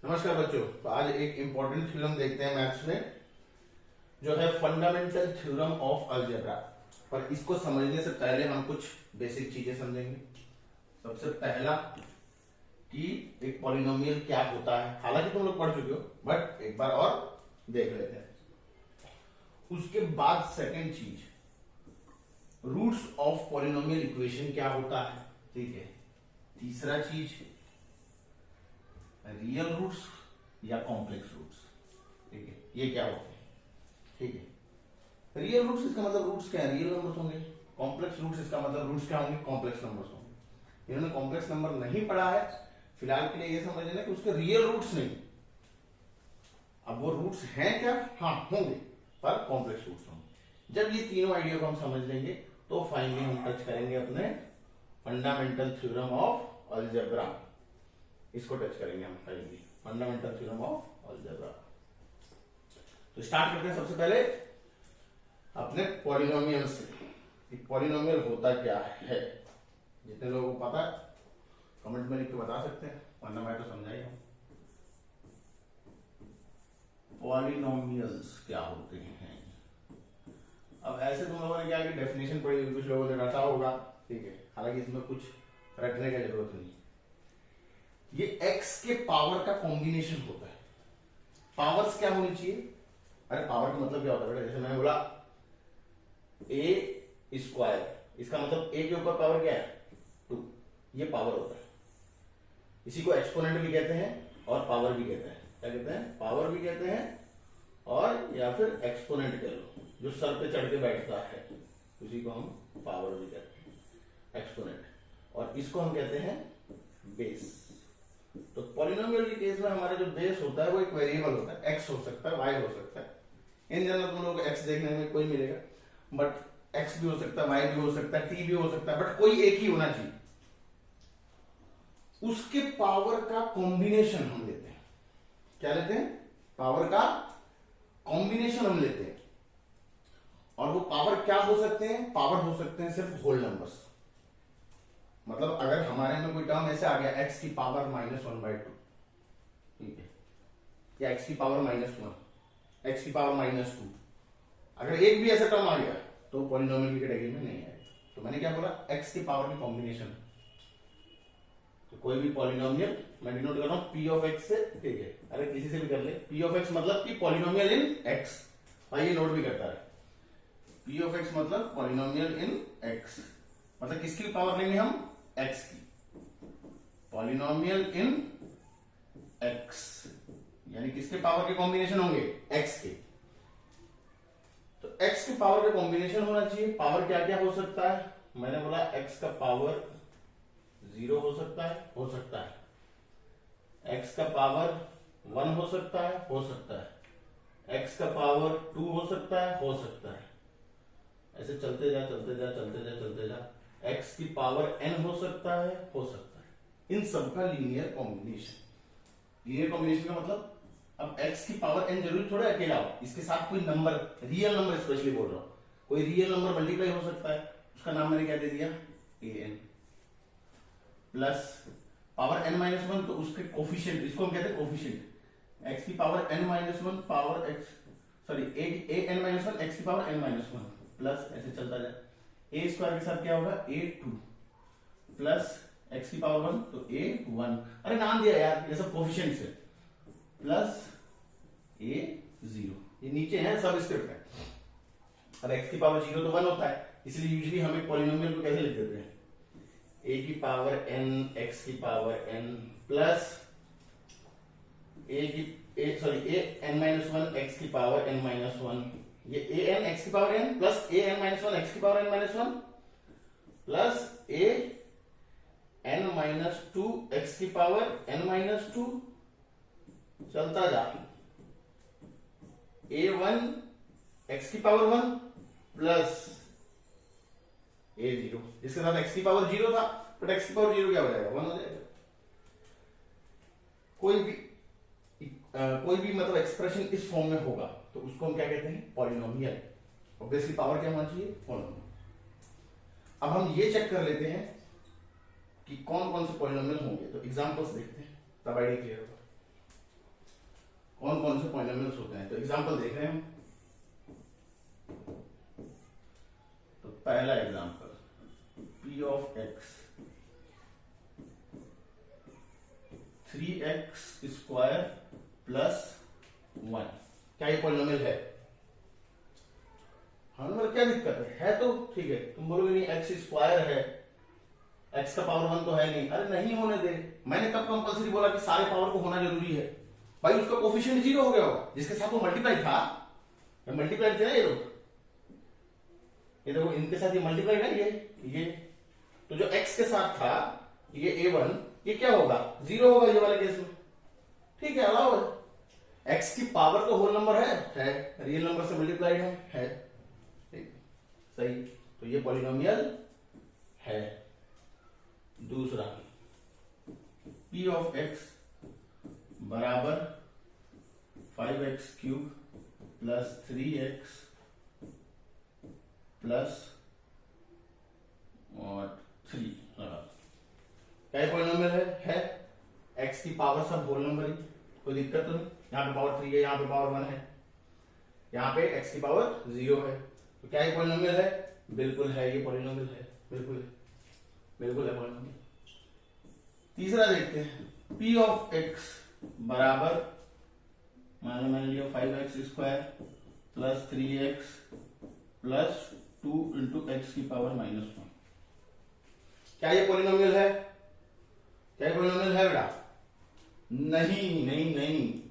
नमस्कार बच्चों। तो आज एक इंपॉर्टेंट थ्योरम देखते हैं मैथ्स में, जो है फंडामेंटल थ्योरम ऑफ अलजेब्रा। पर इसको समझने से पहले हम कुछ बेसिक चीजें समझेंगे। सबसे पहला कि एक पॉलिनोमियल क्या होता है, हालांकि तुम लोग पढ़ चुके हो बट एक बार और देख लेते हैं। उसके बाद सेकंड चीज, रूट्स ऑफ पॉलिनोमियल इक्वेशन क्या होता है, ठीक है। तीसरा चीज, रियल रूट्स या कॉम्प्लेक्स रूट्स, ठीक है, ये क्या होते हैं, ठीक है। रियल रूट्स इसका मतलब रूट्स क्या है, रियल नंबर्स होंगे। कॉम्प्लेक्स रूट्स इसका मतलब रूट्स क्या होंगे, कॉम्प्लेक्स नंबर्स होंगे। इन्होंने कॉम्प्लेक्स नंबर नहीं पढ़ा है, फिलहाल के लिए ये समझ लेना कि उसके रियल रूट्स नहीं। अब वो रूट्स हैं क्या, हाँ होंगे, पर कॉम्प्लेक्स रूट्स होंगे। जब ये तीनों आइडिया को हम समझ लेंगे तो फाइनली हम टच करेंगे अपने फंडामेंटल थ्योरम ऑफ अलजेब्रा। इसको टच करेंगे हम finally, fundamental theorem of algebra. तो स्टार्ट करते हैं सबसे पहले अपने पॉलिनोमियल से। पॉलिनोमियल होता क्या है, जितने लोगों को पता है कमेंट में लिख के बता सकते हैं, वरना मैं तो समझाइए। पॉलिनोमियल्स क्या होते हैं। अब ऐसे तुम लोगों ने क्या कि डेफिनेशन पढ़ी होगी, कुछ लोगों ने रटा होगा, ठीक है, हालांकि इसमें कुछ रटने की जरूरत नहीं। ये x के पावर का कॉम्बिनेशन होता है। पावर्स क्या होनी चाहिए, अरे पावर का मतलब क्या होता है बेटा, जैसे मैंने बोला a स्क्वायर, इसका मतलब a के ऊपर पावर क्या है 2, ये पावर होता है। इसी को एक्सपोनेंट भी कहते हैं और पावर भी कहते हैं। क्या कहते हैं, पावर भी कहते हैं और या फिर एक्सपोनेंट कह लो, जो सर पे चढ़ के बैठता है उसी को हम पावर भी कहते हैं, एक्सपोनेंट। और इसको हम कहते हैं बेस। तो पॉलिनोमियल के केस में हमारा जो बेस होता है वो एक वेरिएबल होता है, x हो सकता है, y हो सकता है। इन जनरल तुम लोग x देखने में कोई मिलेगा, बट x भी हो सकता है, y भी हो सकता है, t भी हो सकता है, बट कोई एक ही होना चाहिए। उसके पावर का कॉम्बिनेशन हम लेते हैं। क्या लेते हैं, पावर का कॉम्बिनेशन हम लेते हैं। और वो पावर क्या हो सकते हैं, पावर हो सकते हैं सिर्फ होल नंबर्स। मतलब अगर हमारे में कोई टर्म ऐसे आ गया x की पावर -1/2, ठीक है, या x की पावर -1, x की पावर -2, अगर एक भी ऐसा टर्म आ गया तो पॉलिनोमियल की कैटेगरी में नहीं आएगा। तो मैंने क्या बोला, x की पावर की कॉम्बिनेशन। तो कोई भी पॉलिनोमियल मैं डिनोट कर रहा हूं p ऑफ x से, ठीक है, अरे किसी से भी कर ले, p ऑफ x मतलब कि पॉलिनोमियल इन x, भाई ये नोट भी करता है। p ऑफ x मतलब पॉलिनोमियल इन x, मतलब किसकी पावर लेंगे हम, x की। पॉलिनोमियल इन x यानी किसके पावर के कॉम्बिनेशन होंगे, x के। तो x के पावर का कॉम्बिनेशन होना चाहिए। पावर क्या क्या हो सकता है, मैंने बोला x का पावर 0 हो सकता है, x का पावर 1 हो सकता है, x का पावर 2 हो सकता है, ऐसे चलते जा, x की पावर n हो सकता है। इन सबका लीनियर कॉम्बिनेशन। लीनियर कॉम्बिनेशन का मतलब, अब x की पावर n जरूरी थोड़ा अकेला हो, इसके साथ कोई नंबर, रियल नंबर स्पेशली बोल रहा हूं, कोई रियल नंबर मल्टीप्लाई हो सकता है, उसका नाम मैंने क्या दे दिया, an, प्लस पावर n-1, तो उसके कोफिशिएंट, इसको हम कहते हैं कोफिशिएंट। x की power n-1 power x, sorry a n-1 x की पावर n-1 प्लस, ऐसे चलता जाए, a स्क्वायर के साथ क्या होगा a2 प्लस x की पावर 1 तो a1, अरे नाम दिया यार, ये सब कोफिशिएंट है, प्लस a0, ये नीचे है सब स्क्रिप्ट है। अब x की पावर 0 तो 1 होता है, इसलिए यूजुअली हम एक पॉलिनोमियल को कैसे लिख देते हैं, a की पावर n x की power n plus a n-1 x की पावर n-1, ये a n x की power n plus a n-1 x की power n-1 plus a n-2 x की पावर n-2, चलता जा, a1 x की पावर 1 प्लस a0, इसके साथ x की पावर 0 था, बट x की पावर 0 क्या हो जाएगा, 1 हो जाएगा। कोई भी मतलब एक्सप्रेशन इस फॉर्म में होगा तो उसको हम क्या कहते हैं, पॉलिनोमियल। ऑब्वियसली पावर क्या होना चाहिए, पॉलिनोमियल। अब हम ये चेक कर लेते हैं कि कौन कौन से पॉलिनोमियल होंगे, तो एग्जांपल्स देखते हैं, तब आइडिया क्लियर होगा। कौन कौन से पॉलिनोमियल्स होते हैं। तो एग्जांपल देख रहे हैं हम। तो पहला example p of x 3x square plus 1, क्या ये पॉलिनोमियल है? हाँ, मतलब क्या दिक्कत है तो ठीक है। तुम बोलोगे नहीं x स्क्वायर है, x का पावर 1 तो है नहीं। अरे नहीं होने दे, मैंने कब कंपलसरी बोला कि सारे पावर को होना जरूरी है? भाई उसका कोफिशिएंट 0 हो गया होगा जिसके साथ वो मल्टीप्लाई था, मल्टीप्लाई थे ना ये लोग, ये देखो इनके साथ ये मल्टीप्लाई है ये तो जो x के साथ था ये a1, ये क्या होगा? 0 होगा ये वाले केस में। ठीक है, अलाउ है। x की पावर तो होल नंबर है, रियल नंबर से मल्टीप्लाइड है। ठीक, सही। तो ये पॉलिनोमियल है। दूसरा p ऑफ x बराबर 5x cube plus 3x plus और 3 लगा, क्या पॉलिनोमियल है? x की पावर सब होल नंबर ही, कोई दिक्कत तो नहीं। यहाँ पे पावर 3 है, यहाँ पे पावर 1 है, यहाँ पे x की पावर 0 है। तो क्या ये पॉलिनोमियल है? बिल्कुल है, ये पॉलिनोमियल है, बिल्कुल है पॉलिनोमियल। तीसरा देखते हैं p ऑफ x बराबर मैंने लिया 5x square plus 3x plus 2 into x की पावर -1, क्या ये पॉलिनोमियल है? क्या ये पॉलिनोमियल है बेटा? नहीं,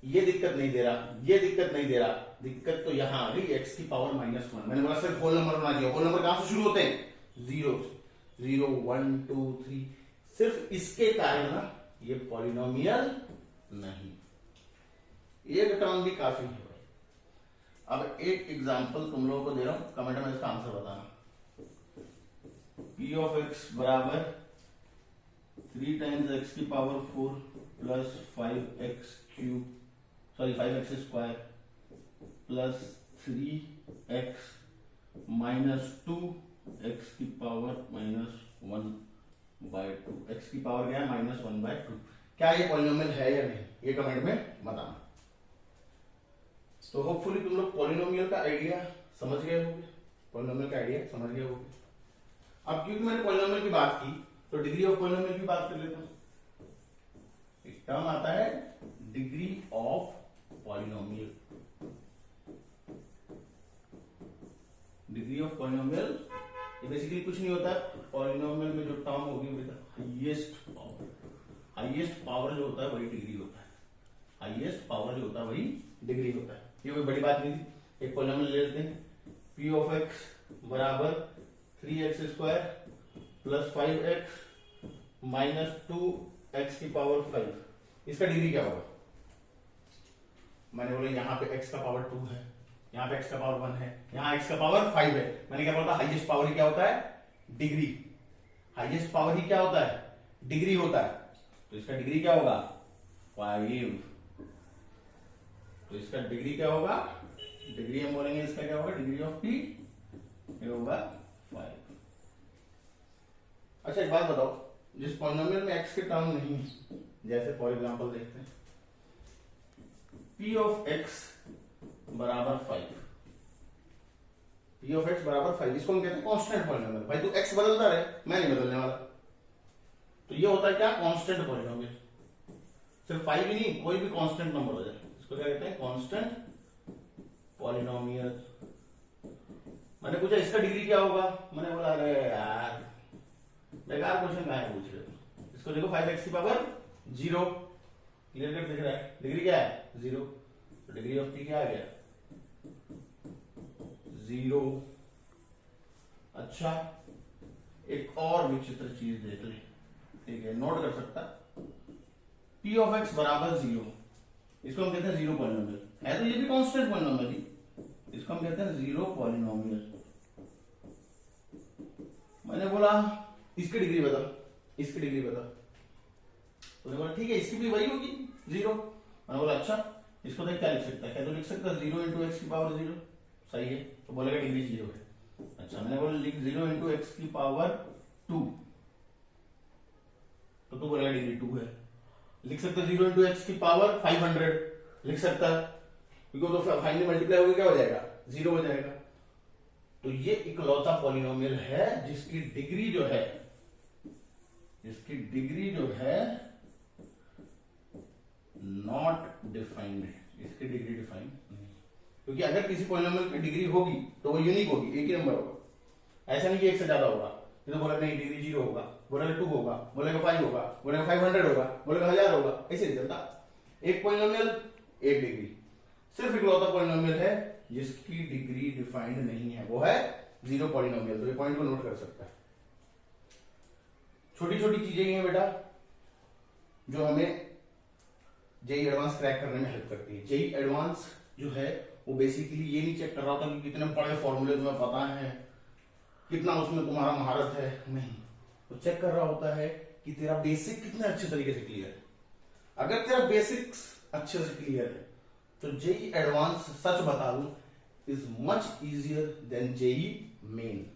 ये दिक्कत नहीं दे रहा, दिक्कत तो यहां आ गई x की पावर -1। मैंने बोला सिर्फ होल नंबर बना दिया। होल नंबर कहां से शुरू होते हैं? 0 1 2 3, सिर्फ इसके कारण ना ये पॉलिनोमियल नहीं। एक टर्म भी काफी है। अब एक एग्जांपल तुम लोगों को दे रहा हूं, कमेंट में इसका आंसर बताना। p ऑफ x बराबर 3 टाइम्स x की power 4 plus 5x square plus 3x minus 2 x की पावर -1/2। x की पावर क्या है? -1/2। क्या ये पॉलिनोमियल है या नहीं, ये कमेंट में बताना। तो होपफुली तुम लोग पॉलिनोमियल का आइडिया समझ गए होंगे, अब क्योंकि मैंने पॉलिनोमियल की बात की तो डिग्री ऑफ पॉलिनोमियल की बात कर लेता हूं। एक टर्म आता है degree of polynomial. Degree of polynomial ये बेसिकली कुछ नहीं होता। पॉलिनोमियल में जो टर्म होगी विद हाईएस्ट पावर जो होता है वही डिग्री होता है। हाईएस्ट पावर जो होता है वही डिग्री होता है। ये कोई बड़ी बात नहीं थी। एक पॉलिनोमियल ले लेते हैं, p ऑफ x बराबर 3x square plus 5x minus 2x की पावर 5। इसका डिग्री क्या होगा? मैंने बोला यहाँ पे x का पावर 2 है, यहाँ पे x का पावर 1 है, यहाँ x का पावर 5 है। मैंने क्या बोला? हाईएस्ट पावर ही क्या होता है? डिग्री। हाईएस्ट पावर ही क्या होता है? डिग्री होता है। तो इसका डिग्री क्या होगा? 5। तो इसका डिग्री क्या होगा? डिग्री हम बोलेंगे इसका क्या होगा? डिग्री ऑफ p ये होगा 5। अच्छा एक बात बताओ, जिस पॉलिनोमियल में x के टर्म नहीं है, जैसे फॉर एग्जांपल देखते हैं p ऑफ x बराबर 5, p ऑफ x बराबर 5, इसको हम कहते हैं कांस्टेंट पॉलिनोमियल। भाई तू x बदलता रहे, मैं नहीं बदलने वाला। तो ये होता है क्या? Constant polynomial. सिर्फ 5 ही नहीं, कोई भी कांस्टेंट नंबर हो जाए इसको क्या कहते हैं? Constant polynomial. मैंने पूछा इसका डिग्री क्या होगा? मैंने बोला अरे यार बेकार क्वेश्चन कहां पूछ रहे हो। इसको देखो 5x की पावर 0, क्लियर कट दिख रहा है। डिग्री क्या है? 0। तो डिग्री ऑफ p क्या आ गया? 0। अच्छा एक और विचित्र चीज देख ले, ठीक है, नोट कर सकता। p ऑफ x बराबर 0, इसको हम कहते हैं जीरो पॉलिनोमियल है। तो ये भी कांस्टेंट पॉलिनोमियल ही, इसको हम कहते हैं जीरो पॉलिनोमियल। मैंने बोला इसकी डिग्री बता, इसकी डिग्री बता। तो बोला ठीक है इसकी भी वही होगी 0। मैंने बोला अच्छा इसको देख क्या लिख सकता है? क्या तो लिख सकता है 0 इंटू एक्स की पावर 0, सही है। तो बोलेगा डिग्री 0 है। अच्छा मैंने बोला लिख 0 इंटू एक्स की पावर 2, तो तू बोलेगा डिग्री 2 है। लिख सकते 0 इंटू एक्स की पावर 500, लिख सकता है, क्योंकि वो तो फाइनली मल्टीप्लाई होकर क्या हो जाएगा, 0 हो जाएगा। तो ये इकलौता पॉलिनोमियल है जिसकी डिग्री जो है नॉट डिफाइंड है, इसकी डिग्री डिफाइंड नहीं, क्योंकि अगर किसी पॉलिनोमियल की डिग्री होगी तो वो यूनिक होगी, एक ही नंबर होगा। ऐसा नहीं कि एक से ज्यादा होगा, तो बोला नहीं डिग्री 0 होगा, बोलेगा 2 होगा, बोलेगा 5 होगा, बोलेगा 500 होगा, बोलेगा 1000 होगा, ऐसे नहीं चलता। एक पॉलिनोमियल एक डिग्री, सिर्फ इकलौता पॉलिनोमियल है जिसकी डिग्री डिफाइंड नहीं है, वो है 0 पॉलिनोमियल। तो ये पॉइंट को नोट कर सकता है। छोटी छोटी चीजें ही हैं बेटा जो हमें जेई एडवांस क्रैक करने में हेल्प करती है। जेई एडवांस जो है वो बेसिकली ये नहीं चेक कर रहा होता कि कितने बड़े फॉर्मूले तुम्हें पता है, कितना उसमें तुम्हारा महारत है, नहीं, तो चेक कर रहा होता है कि तेरा बेसिक कितने अच्छे तरीके से क्लियर है। अगर तेरा बेसिक्स अच्छे से क्लियर है तो जेई एडवांस सच बता दूं is much easier than JEE Main.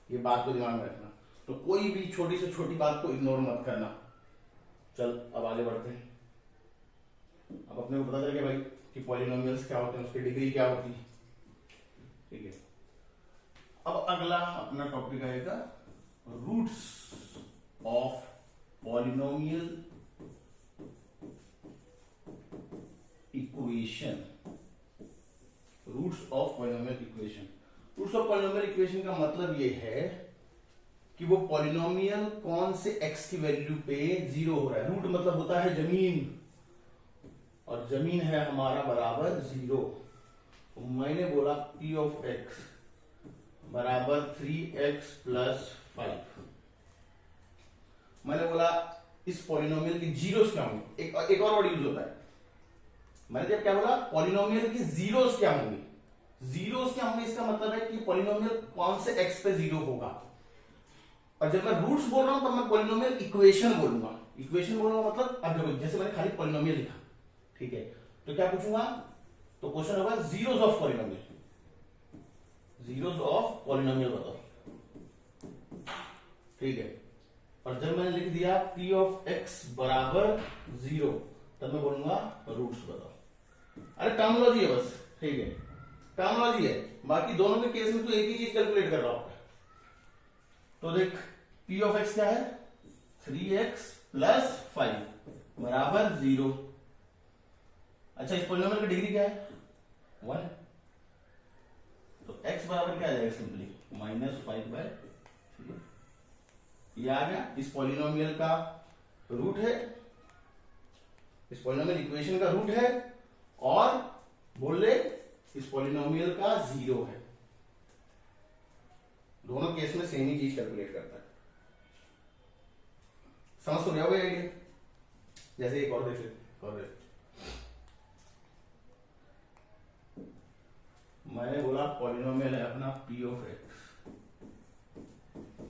ये बात को दिमाग में रखना। तो कोई भी छोटी से छोटी बात को इग्नोर मत करना। चल अब आगे बढ़ते हैं। अब अपने को पता चल गया भाई कि पॉलिनोमियल्स क्या होते हैं, उसकी डिग्री क्या होती है, ठीक है। अब अगला अपना टॉपिक आएगा roots of polynomial equation. Roots of polynomial equation. Roots of polynomial equation का मतलब ये है कि वो पॉलिनोमियल कौन से x की वैल्यू पे 0 हो रहा है। रूट मतलब होता है जमीन, और जमीन है हमारा बराबर 0। तो मैंने बोला p ऑफ x बराबर 3x प्लस 5। मैंने बोला इस पॉलिनोमियल की जीरोस क्या होंगी। एक और वर्ड यूज होता है, मैंने जब क्या बोला पॉलिनोमियल की जीरोस क्या होंगी। जीरोस क्या होंगे इसका मतलब है कि पॉलिनोमियल कौन से x पे 0 होगा। और जब मैं रूट्स बोल रहा हूं तब मैं पॉलिनोमियल इक्वेशन बोलूंगा। इक्वेशन बोलूंगा मतलब अब देखो जैसे मैंने खाली पॉलिनोमियल लिखा, ठीक है, तो क्या पूछूंगा, तो क्वेश्चन होगा zeros of polynomial. Zeros of polynomial बताओ, ठीक है। और जब मैंने लिख दिया p ऑफ x बराबर 0 तब मैं बोलूंगा रूट्स बताओ। अरे टर्मिनोलॉजी है बस, ठीक है, टर्मिनोलॉजी है। बाकी दोनों के केस में तो एक ही चीज कैलकुलेट कर रहा हूं। तो देख p ऑफ x क्या है, 3x प्लस 5 बराबर 0। अच्छा इस पॉलिनोमियल की डिग्री क्या है, 1। तो x बराबर क्या आ जाएगा, सिंपली -5/3। ये आ गया। इस पॉलिनोमियल का रूट है, इस पॉलिनोमियल इक्वेशन का रूट है, और बोल ले इस पॉलिनोमियल का 0 है। दोनों केस में सेम ही चीज कैलकुलेट करता है। समझ तो गया होगा आइडिया। जैसे एक और देख ले, और मैंने बोला पॉलिनोमियल है अपना p ऑफ x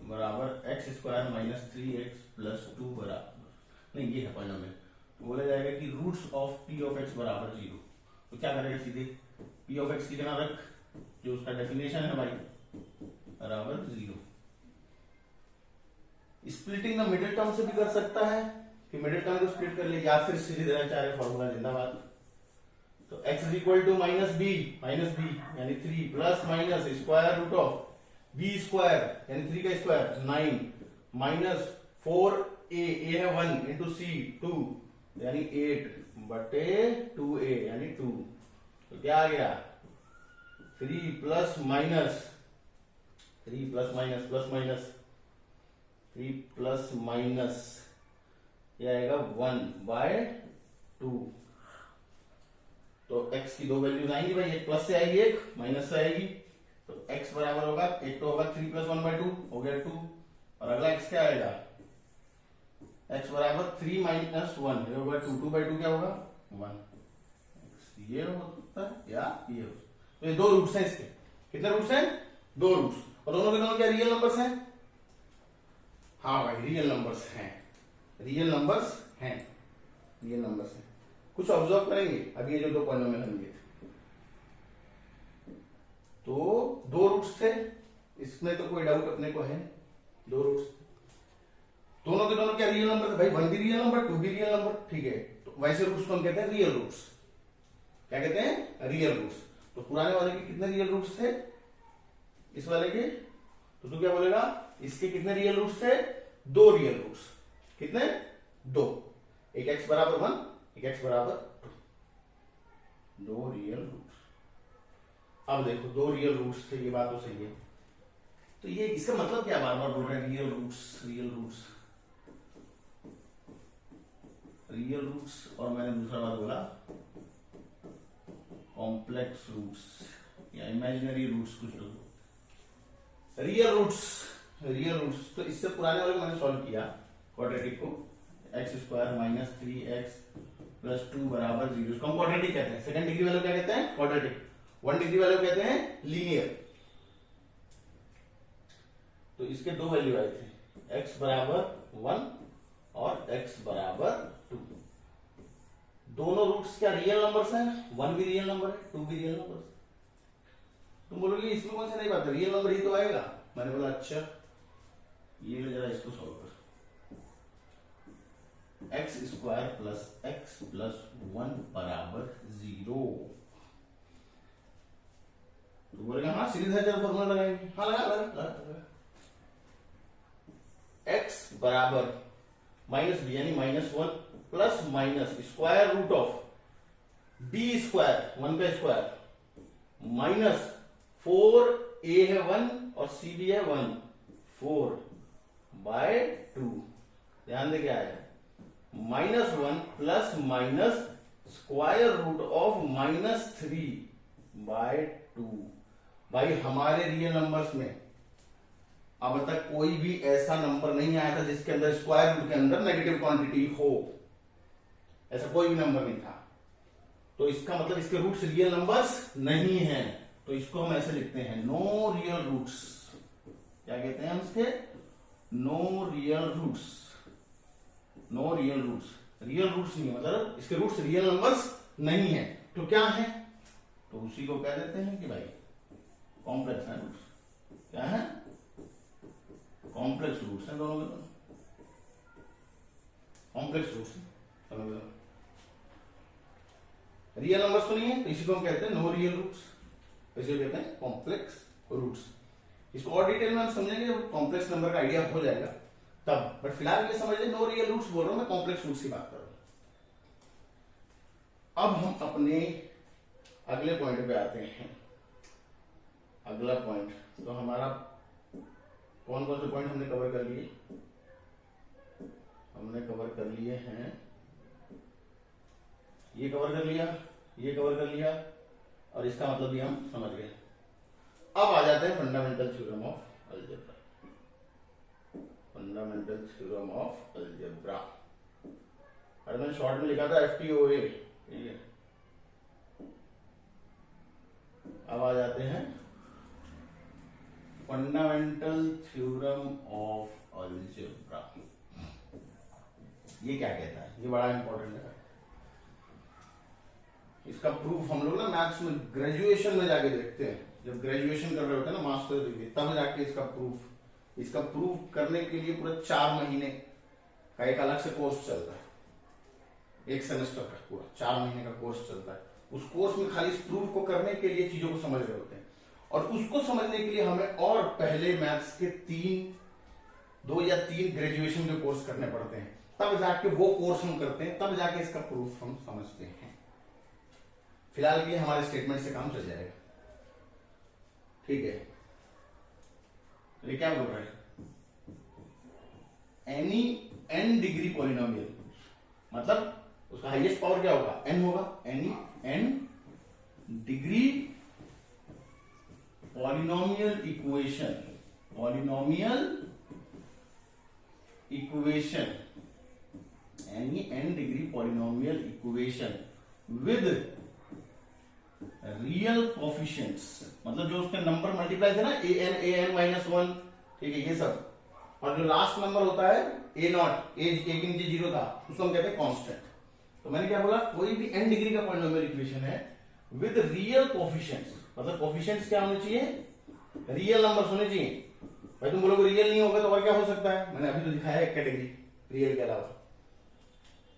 बराबर x square minus 3x plus 2 बराबर, नहीं ये है पॉलिनोमियल। तो बोला जाएगा कि roots of p of x बराबर 0। तो क्या करेगा, सीधे p ऑफ x की जगह रख जो उसका डेफिनेशन है भाई बराबर 0। स्प्लिटिंग द मिडिल टर्म से भी कर सकता है कि मिडिल टर्म को स्प्लिट कर ले, या फिर सीधे देना चाह रहे फॉर्मूला जिंदाबाद। तो x is equal to minus b यानी 3 plus minus square root of b square यानी 3 का स्क्वायर 9 माइनस 4a है 1 इंटू c 2 यानी 8 बटे 2a यानी 2। तो क्या आ गया, 3 plus minus 3 plus minus plus minus 3 plus minus ये आएगा 1/2। तो x की दो वैल्यूज आएंगी भाई, एक प्लस से आएगी एक माइनस से आएगी। तो x बराबर होगा, एक तो होगा 3 प्लस 1/2 हो गया 2, और अगला x क्या आएगा, x बराबर 3 माइनस 1 ये होगा 2, 2/2 क्या होगा 1। ये होता है या ये होता है। तो ये दो रूट्स हैं इसके। कितने रूट्स हैं, दो रूट्स, और दोनों के दोनों क्या रियल नंबर्स हैं। हाँ भाई रियल नंबर्स हैं, रियल नंबर्स हैं, रियल नंबर्स हैं। कुछ ऑब्जर्व करेंगे अभी ये जो दो पॉलिनोमियल होंगे, तो दो रूट्स थे, इसमें तो कोई डाउट अपने को है, दो रूट्स दोनों के दोनों क्या रियल नंबर थे भाई, 1 भी रियल नंबर 2 भी रियल नंबर, ठीक है। तो वैसे रूट्स को हम कहते हैं रियल रूट्स, क्या कहते हैं, रियल रूट्स। तो पुराने वाले के कितने रियल रूट्स थे, इस वाले के, तो तू क्या बोलेगा, इसके कितने रियल रूट्स थे, 2 रियल रूट्स। कितने, 2। एक x बराबर 1, एक x बराबर 2, 2 रियल रूट्स। अब देखो 2 रियल रूट्स थे, ये बात तो सही है। तो ये इसका मतलब क्या बार बार बोल रहे हैं, real roots, real roots, real roots, और मैंने दूसरा बार बोला कॉम्प्लेक्स रूट्स या इमेजिनरी रूट्स, कुछ तो रियल रूट्स, रियल रूट्स। तो इससे पुराने वाले को मैंने सॉल्व किया क्वाड्रेटिक को, x square minus 3x plus 2 बराबर 0, इसको हम क्वाड्रेटिक कहते हैं। सेकंड डिग्री वाले क्या कहते हैं, क्वाड्रेटिक। 1 डिग्री वाले को कहते हैं लीनियर। तो इसके 2 वैल्यू आए थे, x बराबर 1 और x बराबर 2। दोनों रूट्स क्या रियल नंबर्स हैं, 1 भी रियल नंबर है, 2 भी रियल नंबर। तुम बोलोगे इसमें कौन सा नहीं बात है, रियल नंबर ही तो आएगा। मैंने बोला अच्छा, ये जरा इसको सॉल्व कर। x square plus x plus 1 बराबर 0। तो बोलेगा हाँ सीरीज है, जरा फॉर्मूला लगाएंगे। हाँ लगा। x बराबर माइनस बी यानी -1 plus minus square root of b square, 1 का स्क्वायर माइनस 4a है 1 और c भी है 1, 4/2। ध्यान दे क्या है, -1 plus minus square root of -3/2। भाई हमारे रियल नंबर्स में अब तक कोई भी ऐसा नंबर नहीं आया था जिसके अंदर स्क्वायर रूट के अंदर नेगेटिव क्वांटिटी हो, ऐसा कोई भी नंबर नहीं था। तो इसका मतलब इसके रूट्स रियल नंबर्स नहीं हैं। तो इसको हम ऐसे लिखते हैं, नो रियल रूट्स। क्या कहते हैं हम इसके, no real roots, no real roots. Real roots नहीं मतलब इसके रूट्स रियल नंबर्स नहीं है। तो क्या है, तो उसी को कह देते हैं कि भाई कॉम्प्लेक्स है रूट्स। क्या है, कॉम्प्लेक्स रूट्स हैं दोनों के दोनों, कॉम्प्लेक्स रूट्स हैं दोनों के दोनों। रियल नंबर्स तो नहीं है, तो इसी को हम कहते हैं नो रियल रूट्स, इसे कहते हैं कॉम्प्लेक्स रूट्स। इसको और डिटेल में हम समझेंगे जब कॉम्प्लेक्स नंबर का आइडिया हो जाएगा तब, बट फिलहाल ये समझ नो रियल रूट्स बोल रहा हूं मैं, कॉम्प्लेक्स रूट्स की बात कर रहा हूं। अब हम अपने अगले पॉइंट पे आते हैं। अगला पॉइंट तो हमारा कौन कौन से पॉइंट हमने कवर कर लिए, हमने कवर कर लिए हैं, ये कवर कर लिया, ये कवर कर लिया, और इसका मतलब भी हम समझ गए। अब आ जाते हैं fundamental theorem of algebra. Fundamental theorem of algebra, अरे मैंने शॉर्ट में लिखा था FTOA, ठीक है। अब आ जाते हैं फंडामेंटल थ्योरम ऑफ अलजेब्रा। ये क्या कहता है, ये बड़ा इंपॉर्टेंट है। इसका प्रूफ हम लोग ना मैथ्स में ग्रेजुएशन में जाके देखते हैं, जब ग्रेजुएशन कर रहे होते हैं ना मास्टर डिग्री, तब जाके इसका प्रूफ करने के लिए पूरा 4 महीने का एक अलग से कोर्स चलता है, एक सेमेस्टर का पूरा 4 महीने का कोर्स चलता है। उस कोर्स में खाली इस प्रूफ को करने के लिए चीजों को समझ रहे होते हैं, और उसको समझने के लिए हमें और पहले मैथ्स के 2 या 3 ग्रेजुएशन के कोर्स करने पड़ते हैं, तब जाके वो कोर्स हम करते हैं, तब जाके इसका प्रूफ हम समझते हैं। फिलहाल के लिए हमारे स्टेटमेंट से काम चल जाएगा, ठीक है। ये क्या बोल रहा है, एनी n डिग्री पॉलिनोमियल, मतलब उसका हाईएस्ट पावर क्या होगा, n होगा। Any n degree polynomial equation, any n degree polynomial equation with real coefficients, मतलब जो उसके नंबर मल्टीप्लाई थे ना, an-1, ठीक है, ये सब, और जो लास्ट नंबर होता है a0, एक इंच 0 था, उसको हम कहते हैं कांस्टेंट। तो मैंने क्या बोला, कोई भी n डिग्री का पॉलिनोमियल इक्वेशन है विद रियल कोफिशिएंट्स, मतलब कोफिशिएंट्स क्या होने चाहिए, रियल नंबर्स होने चाहिए। भाई तुम बोलोगे रियल नहीं होगा तो और क्या हो सकता है, मैंने अभी तो दिखाया एक कैटेगरी रियल के अलावा।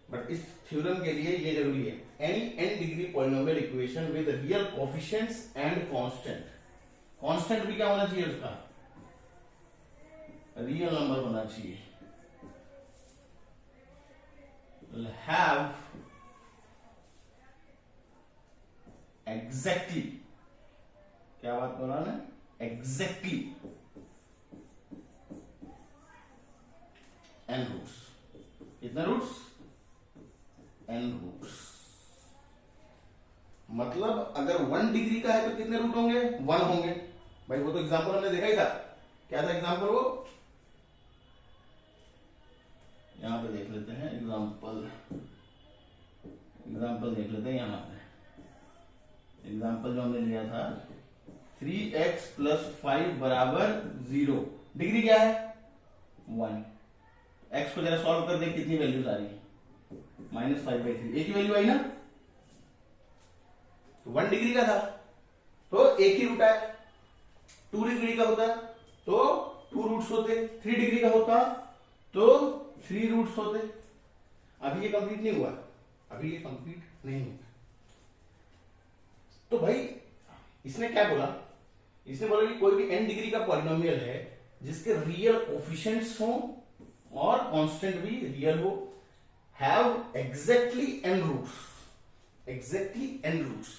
बट इस थ्योरम के लिए ये जरूरी है, any n degree polynomial equation with real coefficients and constant, constant भी क्या होना चाहिए उसका, रियल नंबर होना चाहिए, will have exactly, क्या बात बोला ना, exactly n रूट्स, कितने रूट्स, n रूट्स, मतलब अगर 1 डिग्री का है तो कितने रूट होंगे, 1 होंगे भाई, वो तो एग्जांपल हमने देखा ही था, क्या था एग्जांपल, वो यहां पे देख लेते हैं एग्जांपल, देख लेते हैं यहां पे एग्जांपल जो हमने लिया था, 3x + 5 = 0, डिग्री क्या है 1, x को जरा सॉल्व कर दे, कितनी वैल्यूज आ रही है, -5/3, एक ही वैल्यू आई ना, तो 1 डिग्री का था तो एक ही रूट आया, 2 डिग्री का होता तो 2 रूट्स होते, 3 डिग्री का होता तो 3 रूट्स होते। अभी ये कंप्लीट नहीं हुआ, अभी ये कंप्लीट नहीं हुआ। तो भाई इसने क्या बोला, इसने बोला कि कोई भी n डिग्री का पॉलिनोमियल है जिसके रियल कोफिशिएंट्स हो और कांस्टेंट भी रियल हो, have exactly n roots, exactly n roots,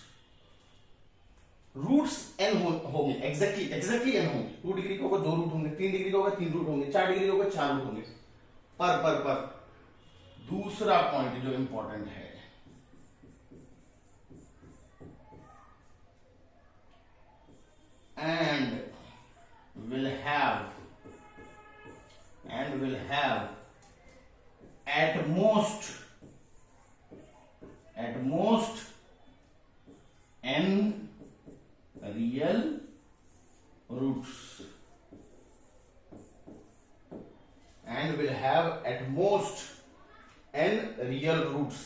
roots n होंगे, एग्जैक्टली n होंगे, 2 डिग्री का होगा 2 रूट होंगे, 3 डिग्री का होगा 3 रूट होंगे, 4 डिग्री का होगा 4 रूट होंगे। पर दूसरा पॉइंट जो इंपॉर्टेंट है, and will have at most n real roots, and will have at most n real roots।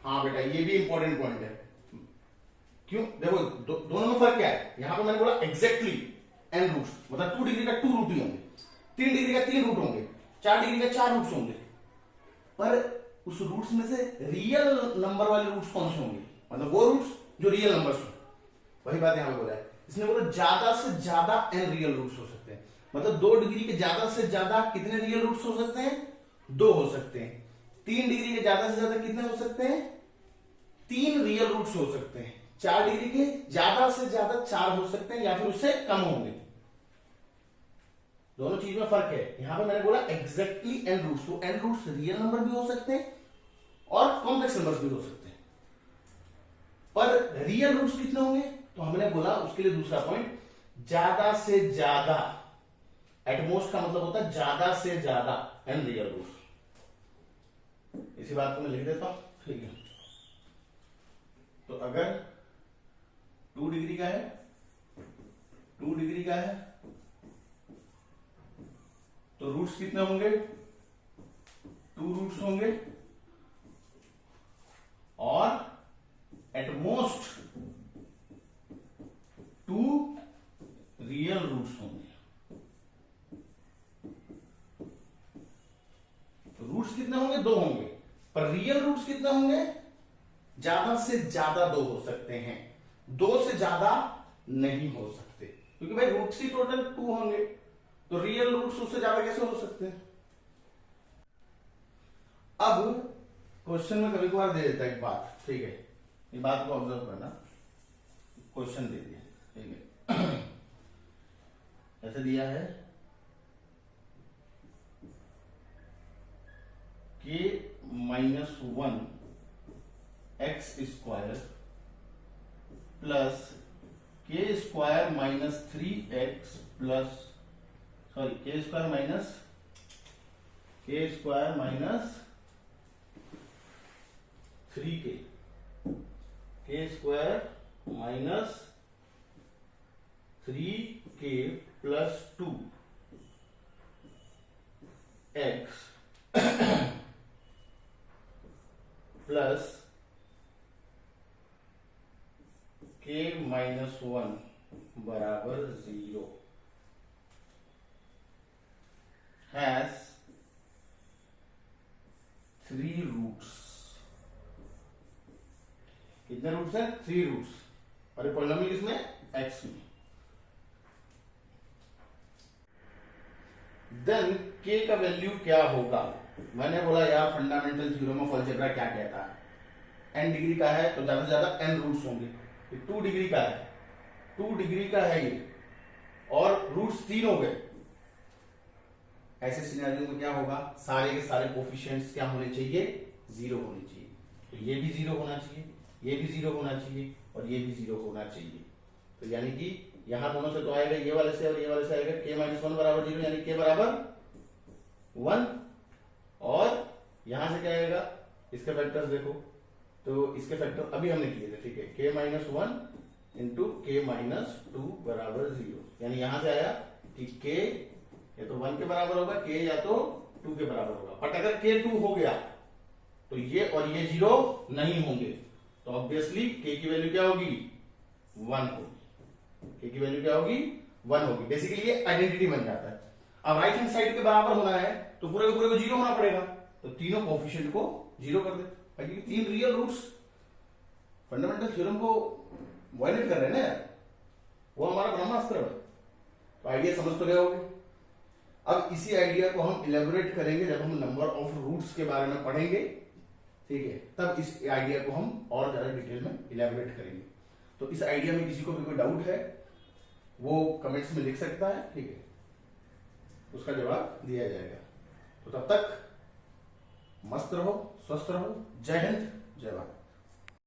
हाँ बेटा ये भी इंपॉर्टेंट पॉइंट है, क्यों, देखो दोनों में फर्क क्या है, यहां पे मैंने बोला एग्जैक्टली n रूट्स, मतलब 2 डिग्री का 2 रूट ही होंगे, 3 डिग्री का 3 रूट होंगे, 4 डिग्री का 4 रूट्स होंगे, पर उस रूट्स में से रियल नंबर वाले रूट्स कौन से होंगे, मतलब वो रूट्स जो रियल नंबर्स हो, वही बात यहां पे बोला है। इसने बोला ज्यादा से ज्यादा n रियल रूट्स हो सकते हैं, मतलब 2 डिग्री के ज्यादा से ज्यादा कितने रियल रूट्स हो सकते हैं, 2 हो सकते हैं। 3 डिग्री के ज्यादा से ज्यादा कितने हो सकते हैं, 3 रियल रूट्स हो सकते हैं। 4 डिग्री के ज्यादा से ज्यादा 4 हो सकते हैं या फिर उससे कम होंगे। दोनों चीज में फर्क है। यहां पे मैंने बोला एग्जैक्टली n रूट्स, तो n रूट्स रियल नंबर भी हो सकते हैं और कॉम्प्लेक्स नंबर्स भी हो सकते हैं, पर रियल रूट्स कितने होंगे, तो हमने बोला उसके लिए दूसरा पॉइंट, ज्यादा से ज्यादा, एटमोस्ट का मतलब होता है ज्यादा से ज्यादा n रियल रूट्स। इसी बात को मैं लिख देता हूं, ठीक है। तो अगर 2 डिग्री का है, 2 डिग्री का है, तो रूट्स कितने होंगे, 2 रूट्स होंगे और एटमोस्ट 2 रियल रूट्स होंगे। रूट्स कितने होंगे, 2 होंगे, पर रियल रूट्स कितने होंगे, ज्यादा से ज्यादा 2 हो सकते हैं, 2 से ज्यादा नहीं हो सकते, क्योंकि भाई रूट्स ही टोटल 2 होंगे, तो रियल रूट्स उससे ज्यादा कैसे हो सकते हैं। अब क्वेश्चन में कभी कभार दे देता है एक बात, ठीक है, ये बात को ऑब्जर्व करना, क्वेश्चन दे दिया, ठीक है, ऐसे दिया है कि -1 x² plus k² -3x plus sorry k² minus 3k, k² minus 3k plus 2x plus k - 1 बराबर 0 has 3 रूट्स। कितने रूट्स हैं? 3 रूट्स, और ये पॉलिनोमियल किसमें? x में। देन k का वैल्यू क्या होगा? मैंने बोला यार फंडामेंटल थ्योरम ऑफ अलजेब्रा क्या कहता है, n डिग्री का है तो ज्यादा से ज्यादा n रूट्स होंगे। ये 2 डिग्री का है, 2 डिग्री का है ये, और रूट्स 3 हो गए। ऐसे सिनेरियो में क्या होगा? सारे के सारे कोफिशिएंट्स क्या होने चाहिए? 0 होने चाहिए। तो ये भी 0 होना चाहिए, ये भी 0 होना चाहिए, और ये भी 0 होना चाहिए। तो यानी कि यहां दोनों से तो आएगा, ये वाले से और ये वाले से आएगा k - 1 बराबर 0, यानी k बराबर 1। और यहां से क्या आएगा? इसके फैक्टर्स देखो, तो इसके फैक्टर अभी हमने किए थे, ठीक है। k - 1 इंटू k - 2 बराबर 0, यानी यहां से आया कि k या तो 1 के बराबर होगा, k या तो 2 के बराबर होगा। बट अगर k 2 हो गया तो ये और ये 0 नहीं होंगे, तो ऑब्वियसली k की वैल्यू क्या होगी? 1 होगी। k की वैल्यू क्या होगी? 1 होगी। बेसिकली ये आइडेंटिटी बन जाता है। अब राइट हैंड साइड के बराबर होना है तो पूरे के पूरे को 0 होना पड़ेगा, तो तीनों कोफिशिएंट को 0 कर दे, क्योंकि 3 रियल रूट्स फंडामेंटल थ्योरम को वायलेट कर रहे हैं ना यार, वो हमारा ब्रह्मास्त्र है। तो आइडिया समझ तो गए होंगे। अब इसी आइडिया को हम इलेबोरेट करेंगे जब हम नंबर ऑफ रूट्स के बारे में पढ़ेंगे, ठीक है, तब इस आइडिया को हम और ज्यादा डिटेल में इलेबोरेट करेंगे। तो इस आइडिया में किसी को भी कोई डाउट है वो कमेंट्स में लिख सकता है, ठीक है, उसका जवाब दिया जाएगा। तो तब तक मस्त रहो, स्वस्थ रहो। जय हिंद, जय भारत।